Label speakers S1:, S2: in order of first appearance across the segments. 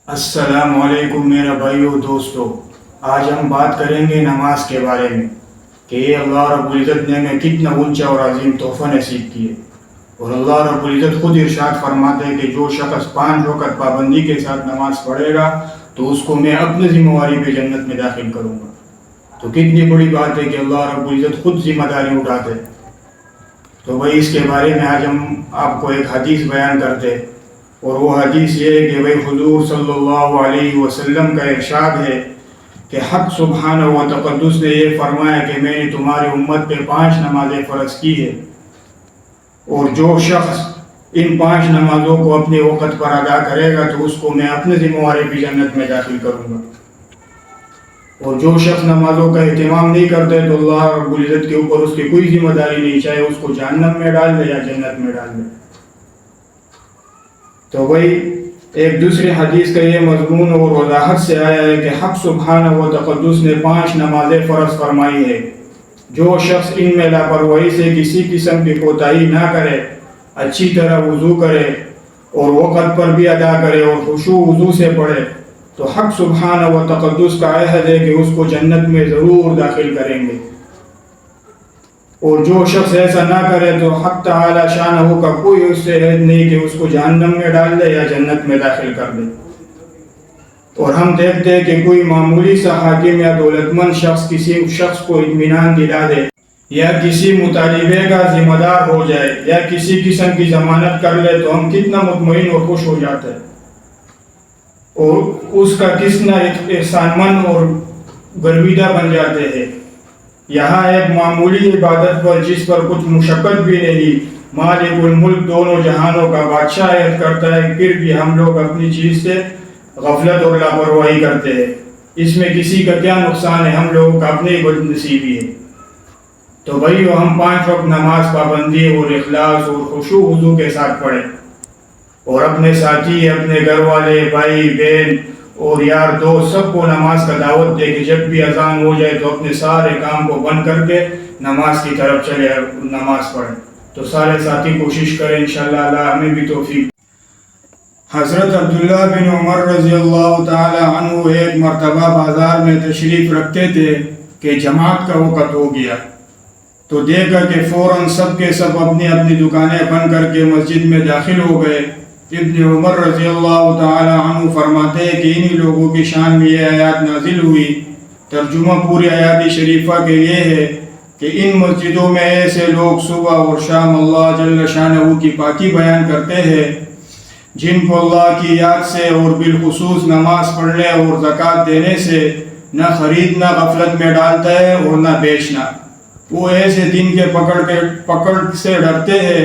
S1: السلام علیکم میرے بھائیو دوستو، آج ہم بات کریں گے نماز کے بارے میں کہ یہ اللہ رب العزت نے ہمیں کتنا اونچا اور عظیم تحفہ نصیب کیے۔ اور اللہ رب العزت خود ارشاد فرماتے ہیں کہ جو شخص 5 وقت پابندی کے ساتھ نماز پڑھے گا تو اس کو میں اپنی ذمہ داری پہ جنت میں داخل کروں گا۔ تو کتنی بڑی بات ہے کہ اللہ رب العزت خود ذمہ داری اٹھاتے۔ تو بھائی اس کے بارے میں آج ہم آپ کو ایک حدیث بیان کرتے، اور وہ حدیث یہ ہے کہ بھائی حضور صلی اللہ علیہ وسلم کا ارشاد ہے کہ حق سبحانہ و تقدس نے یہ فرمایا کہ میں نے تمہاری امت پہ 5 نمازیں فرض کی ہے، اور جو شخص ان 5 نمازوں کو اپنے وقت پر ادا کرے گا تو اس کو میں اپنے ذمہ داری پہ جنت میں داخل کروں گا، اور جو شخص نمازوں کا اہتمام نہیں کرتے تو اللہ رب العزت کے اوپر اس کی کوئی ذمہ داری نہیں، چاہے اس کو جہنم میں ڈال دے یا جنت میں ڈال دے۔ تو بھائی ایک دوسری حدیث کا یہ مضمون اور وضاحت سے آیا ہے کہ حق سبحانہ و تقدس نے 5 نمازیں فرض فرمائی ہے، جو شخص ان میں لاپرواہی سے کسی قسم کی کوتاہی نہ کرے، اچھی طرح وضو کرے اور وقت پر بھی ادا کرے اور خشوع وضو سے پڑھے تو حق سبحانہ و تقدس کا عہد ہے کہ اس کو جنت میں ضرور داخل کریں گے، اور جو شخص ایسا نہ کرے تو حق تعالی شانہ کا کوئی اس سے عہد نہیں کہ اس کو جہنم میں ڈال دے یا جنت میں داخل کر دے۔ اور ہم دیکھتے ہیں کہ کوئی معمولی سا حاکم یا دولت مند شخص کسی شخص کو اطمینان دلا دے یا کسی مطالبے کا ذمہ دار ہو جائے یا کسی قسم کی ضمانت کر لے تو ہم کتنا مطمئن اور خوش ہو جاتے ہیں، اور اس کا کتنا احسان مند اور گرویدہ بن جاتے ہیں۔ یہاں ایک معمولی عبادت پر جس پر کچھ مشقت بھی نہیں، مالک الملک دونوں جہانوں کا بادشاہ عہد کرتا ہے، پھر بھی ہم لوگ اپنی چیز سے غفلت اور لاپرواہی کرتے ہیں۔ اس میں کسی کا کیا نقصان ہے، ہم لوگوں کا اپنی بد نصیبی ہے۔ تو بھائیو ہم 5 وقت نماز پابندی اور اخلاص اور خشوع وضو کے ساتھ پڑھیں، اور اپنے ساتھی، اپنے گھر والے، بھائی بہن اور یار دوست سب کو نماز کا دعوت دے کہ جب بھی اذان ہو جائے تو اپنے سارے کام کو بند کر کے نماز کی طرف چلے، نماز پڑھیں۔ تو سارے ساتھی کوشش کریں، انشاءاللہ اللہ ہمیں بھی توفیق۔ حضرت عبداللہ بن عمر رضی اللہ تعالی عنہ ایک مرتبہ بازار میں تشریف رکھتے تھے کہ جماعت کا وقت ہو گیا، تو دیکھا کہ فوراً سب کے سب اپنی اپنی دکانیں بند کر کے مسجد میں داخل ہو گئے۔ ابن عمر رضی اللہ تعالی عنہ فرماتے ہیں کہ انہی لوگوں کی شان میں یہ آیات نازل ہوئی۔ ترجمہ پوری آیات شریفہ کے یہ ہے کہ ان مسجدوں میں ایسے لوگ صبح اور شام اللہ جل شانہ کی پاکی بیان کرتے ہیں، جن کو اللہ کی یاد سے اور بالخصوص نماز پڑھنے اور زکوٰۃ دینے سے نہ خریدنا غفلت میں ڈالتا ہے اور نہ بیچنا۔ وہ ایسے دن کے پکڑ سے ڈرتے ہیں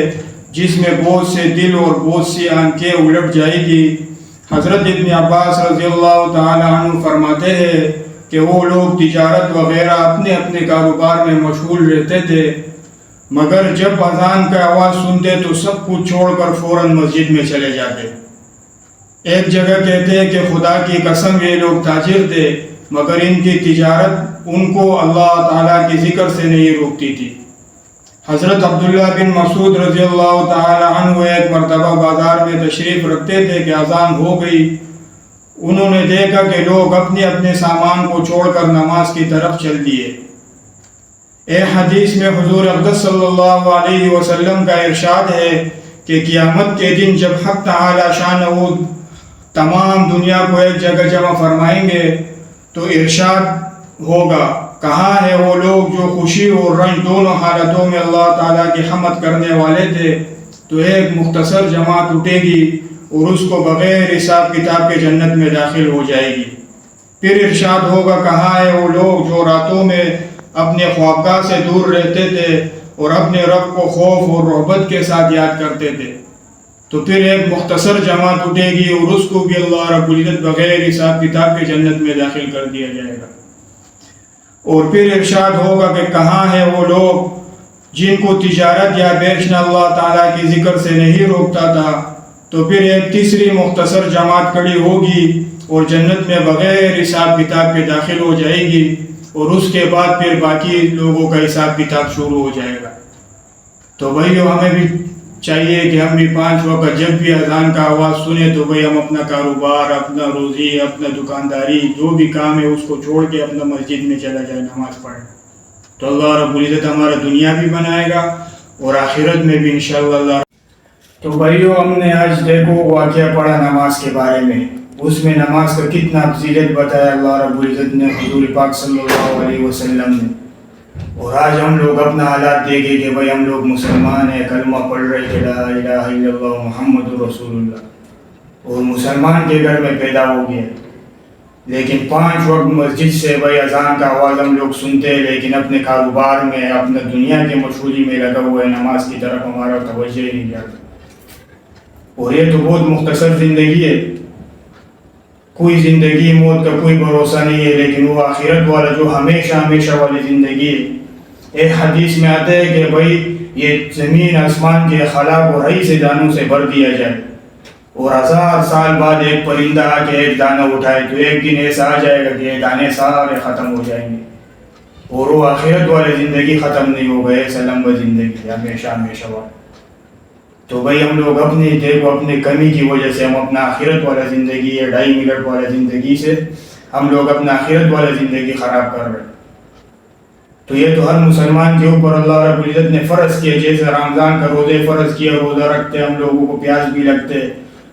S1: جس میں بہت سے دل اور بہت سی آنکھیں الٹ جائے گی۔ حضرت ابن عباس رضی اللہ تعالی عنہ فرماتے ہیں کہ وہ لوگ تجارت وغیرہ اپنے اپنے کاروبار میں مشغول رہتے تھے، مگر جب اذان کا آواز سنتے تو سب کچھ چھوڑ کر فوراً مسجد میں چلے جاتے۔ ایک جگہ کہتے ہیں کہ خدا کی قسم یہ لوگ تاجر تھے، مگر ان کی تجارت ان کو اللہ تعالیٰ کی ذکر سے نہیں روکتی تھی۔ حضرت عبداللہ بن مسعود رضی اللہ تعالی عنہ ایک مرتبہ بازار میں تشریف رکھتے تھے کہ اذان ہو گئی۔ انہوں نے دیکھا کہ لوگ اپنے اپنے سامان کو چھوڑ کر نماز کی طرف چل دیے۔ ایک حدیث میں حضور اقدس صلی اللہ علیہ وسلم کا ارشاد ہے کہ قیامت کے دن جب حق تعالی شانہ تمام دنیا کو ایک جگہ جمع فرمائیں گے تو ارشاد ہوگا، کہاں ہے وہ لوگ جو خوشی اور رنج دونوں حالتوں میں اللہ تعالیٰ کی حمد کرنے والے تھے؟ تو ایک مختصر جماعت اٹھے گی اور اس کو بغیر حساب کتاب کے جنت میں داخل ہو جائے گی۔ پھر ارشاد ہوگا، کہاں ہے وہ لوگ جو راتوں میں اپنے خوابگاہ سے دور رہتے تھے اور اپنے رب کو خوف اور رغبت کے ساتھ یاد کرتے تھے؟ تو پھر ایک مختصر جماعت اٹھے گی اور اس کو بھی اللہ رب العزت بغیر حساب کتاب کے جنت میں داخل کر دیا جائے گا۔ اور پھر ارشاد ہوگا کہ کہاں ہے وہ لوگ جن کو تجارت یا بیچنا اللہ تعالیٰ کی ذکر سے نہیں روکتا تھا؟ تو پھر ایک تیسری مختصر جماعت کھڑی ہوگی اور جنت میں بغیر حساب کتاب کے داخل ہو جائے گی، اور اس کے بعد پھر باقی لوگوں کا حساب کتاب شروع ہو جائے گا۔ تو بھائیو ہمیں بھی چاہیے کہ ہم بھی 5 وقت جب بھی اذان کا آواز سنیں تو بھئی ہم اپنا کاروبار، اپنا روزی، اپنا دکانداری، جو بھی کام ہے اس کو چھوڑ کے اپنا مسجد میں چلا جائے نماز پڑھیں، تو اللہ رب العزت ہمارا دنیا بھی بنائے گا اور آخرت میں بھی انشاءاللہ اللہ۔ تو بھائیو، ہم نے آج دیکھو واقعہ پڑھا نماز کے بارے میں، اس میں نماز کا کتنا فضیلت بتایا اللہ رب العزت نے، حضور پاک صلی اللہ علیہ وسلم نے۔ اور آج ہم لوگ اپنا حالات دیکھیں کہ بھئی ہم لوگ مسلمان ہیں، کلمہ پڑھ رہے کہ لا الہ الا اللہ محمد رسول اللہ، اور مسلمان کے گھر میں پیدا ہو گیا، لیکن 5 وقت مسجد سے بھئی اذان کا آواز ہم لوگ سنتے ہیں، لیکن اپنے کاروبار میں، اپنے دنیا کے مشغولی میں لگا ہوا ہے، نماز کی طرف ہمارا توجہ ہی نہیں جاتا۔ اور یہ تو بہت مختصر زندگی ہے، کوئی زندگی موت کا کوئی بھروسہ نہیں ہے، لیکن وہ آخرت والا جو ہمیشہ ہمیشہ والی زندگی ہے۔ ایک حدیث میں آتا ہے کہ بھئی یہ زمین آسمان کے خلا کو رئی سے دانوں سے بھر دیا جائے، اور 1000 سال بعد ایک پرندہ آ کے ایک دانہ اٹھائے تو ایک دن ایسا آ جائے گا کہ یہ دانے سارے ختم ہو جائیں گے، اور وہ آخرت والی زندگی ختم نہیں ہوگا، ایسا لمبا زندگی ہمیشہ ہمیشہ والا۔ تو بھئی ہم لوگ اپنی کمی کی وجہ سے ہم اپنا آخرت والا زندگی یا 2.5 منٹ والا زندگی سے ہم لوگ اپنا آخرت والا زندگی خراب کر رہے ہیں۔ تو یہ تو ہر مسلمان کے اوپر اللہ رب العزت نے فرض کیا، جیسے رمضان کا روزے فرض کیا، روزہ رکھتے ہم لوگوں کو پیاس بھی لگتے،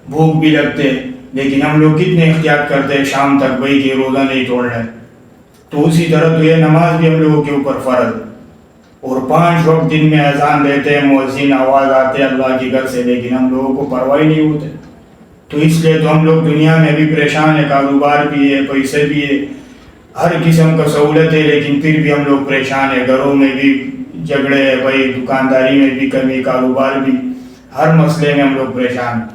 S1: بھوک بھی لگتے، لیکن ہم لوگ کتنے احتیاط کرتے ہیں شام تک بھئی کہ روزہ نہیں توڑ رہے۔ تو اسی طرح تو یہ نماز بھی ہم لوگوں کے اوپر فرض ہے، اور 5 وقت دن میں اذان دیتے ہیں، مؤذن آواز آتے ہیں اللہ کی گھر سے، لیکن ہم لوگوں کو پرواہ نہیں ہوتے۔ تو اس لیے تو ہم لوگ دنیا میں بھی پریشان ہیں، کاروبار بھی ہے، پیسے بھی ہے، ہر قسم کا سہولت ہے، لیکن پھر بھی ہم لوگ پریشان ہیں، گھروں میں بھی جھگڑے ہیں بھائی، دکانداری میں بھی کمی، کاروبار بھی، ہر مسئلے میں ہم لوگ پریشان ہیں۔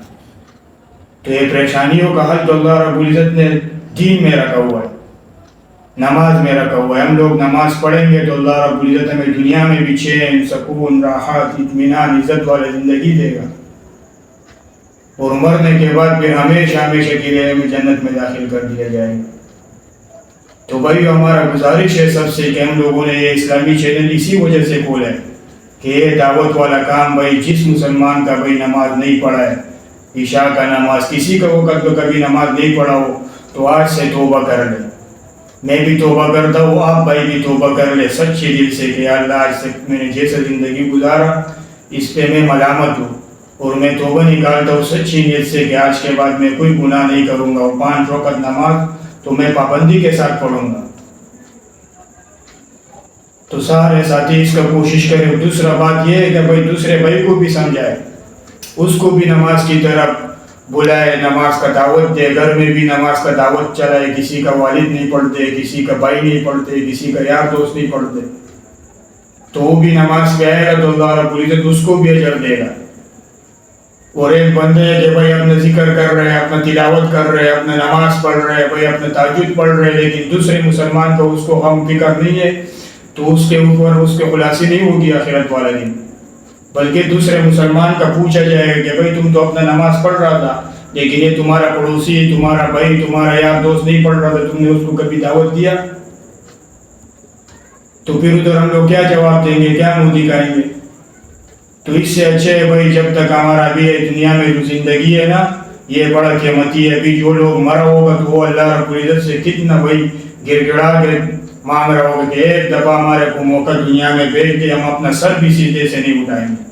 S1: تو یہ پریشانیوں کا حل تو اللہ رب العزت نے دین میں رکھا ہوا ہے، نماز میں رکھا ہوا ہے۔ ہم لوگ نماز پڑھیں گے تو اللہ رب العزت ہمیں دنیا میں بھی چین، سکون، راحت، اطمینان، عزت والی زندگی دے گا، اور مرنے کے بعد پھر ہمیشہ ہمیشہ کے لیے ہمیں جنت میں داخل کر دیا جائے گا۔ تو بھائی ہمارا گزارش ہے سب سے کہ ہم لوگوں نے یہ اسلامی چینل اسی وجہ سے کھولا ہے کہ یہ دعوت والا کام بھائی، جس مسلمان کا بھائی نماز نہیں پڑھا ہے، عشاء کا نماز، کسی کا وقت تو کبھی نماز نہیں پڑھا ہو، تو آج سے توبہ کر لے۔ میں بھی توبہ کرتا ہوں، آپ بھائی بھی توبہ کر لے سچے دل سے کہ اللہ آج سے میں نے جیسا زندگی گزارا اس پہ میں ملامت ہوں، اور میں توبہ نکالتا ہوں سچی نیت سے کہ آج کے بعد میں کوئی گناہ نہیں کروں گا، اور 5 وقت نماز تو میں پابندی کے ساتھ پڑھوں گا۔ تو سارے ساتھی اس کا کوشش کریں۔ دوسرا بات یہ ہے کہ بھائی دوسرے بھائی کو بھی سمجھائے، اس کو بھی نماز کی طرف بلائے، نماز کا دعوت دے، گھر میں بھی نماز کا دعوت چلائے۔ کسی کا والد نہیں پڑھتے، کسی کا بھائی نہیں پڑھتے، کسی کا یار دوست نہیں پڑھتے، تو وہ بھی نماز پہ آئے گا تو اللہ رب العزت اس کو بھی اجر دے گا۔ اور ایک بندے ہے کہ بھائی اپنا ذکر کر رہے ہیں، اپنا تلاوت کر رہے ہیں، اپنا نماز پڑھ رہے ہیں، بھائی اپنا تہجد پڑھ رہے ہیں، لیکن دوسرے مسلمان کو اس کو غم فکر نہیں ہے، تو اس کے اوپر اس کے خلاصی نہیں ہوگی آخرت والا دن، بلکہ دوسرے مسلمان کا پوچھا جائے گا کہ بھائی تم تو اپنا نماز پڑھ رہا تھا، لیکن یہ تمہارا پڑوسی، تمہارا بھائی، تمہارا یار دوست نہیں پڑھ رہا تھا، تم نے اس کو کبھی دعوت دیا؟ تو پھر ادھر ہم لوگ کیا جواب دیں گے، کیا منہ دکھائیں گے؟ تو اس سے اچھے ہے بھائی جب تک ہمارا بھی ہے دنیا میں جو زندگی ہے نا، یہ بڑا قیمتی ہے۔ ابھی جو لوگ مرا ہوگا تو وہ اللہ رب العزت سے کتنا بھائی گر گڑا کے مانگ رہا ہوگا کہ ایک دفعہ ہمارے کو موقع دنیا میں بھیج دے، ہم اپنا سر بھی سیدھے سے نہیں اٹھائیں گے۔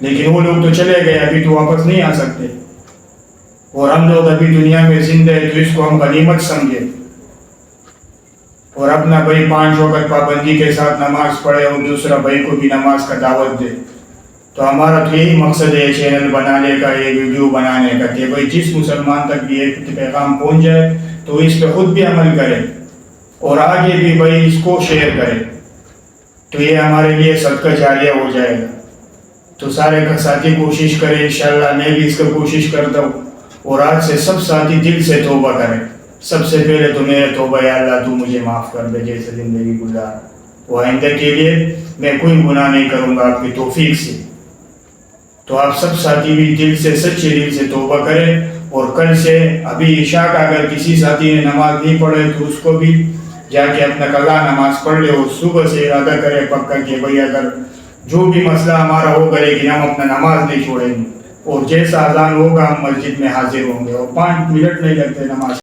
S1: لیکن وہ لوگ تو چلے گئے، ابھی تو واپس نہیں آ سکتے، اور ہم لوگ ابھی دنیا میں زندہ ہیں تو اس کو ہم غنیمت سمجھیں، اور اپنا بھائی 5 وقت پابندی کے ساتھ نماز پڑھے، اور دوسرا بھائی کو بھی نماز کا دعوت دے۔ تو ہمارا تو یہی مقصد ہے چینل بنانے کا، یہ ویڈیو بنانے کا، کہ بھائی جس مسلمان تک بھی ایک پیغام پہنچ جائے تو اس پہ خود بھی عمل کرے، اور آگے بھی بھائی اس کو شیئر کرے، تو یہ ہمارے لیے صدقہ جاریہ ہو جائے گا۔ تو سارے کا ساتھی کوشش کریں، انشاءاللہ میں بھی اس کا کوشش کرتا ہوں، اور آج سے سب ساتھی دل سے توبہ کریں۔ سب سے پہلے تو میرے توبہ، یا اللہ تو مجھے معاف کر دے جیسے زندگی گزارا، وہ آئندہ کے لیے میں کوئی گناہ نہیں کروں گا آپ کی توفیق سے۔ تو آپ سب ساتھی بھی دل سے، سچے دل سے توبہ کریں، اور کل سے ابھی عشاء کا اگر کسی ساتھی نے نماز نہیں پڑھے تو اس کو بھی جا کے اپنا قضا نماز پڑھ لے، اور صبح سے ارادہ کرے پکا کہ بھئی اگر جو بھی مسئلہ ہمارا ہوگا لیکن ہم اپنا نماز نہیں چھوڑیں گے، اور جیسا اذان ہوگا ہم مسجد میں حاضر ہوں گے، اور 5 منٹ نہیں لگتے نماز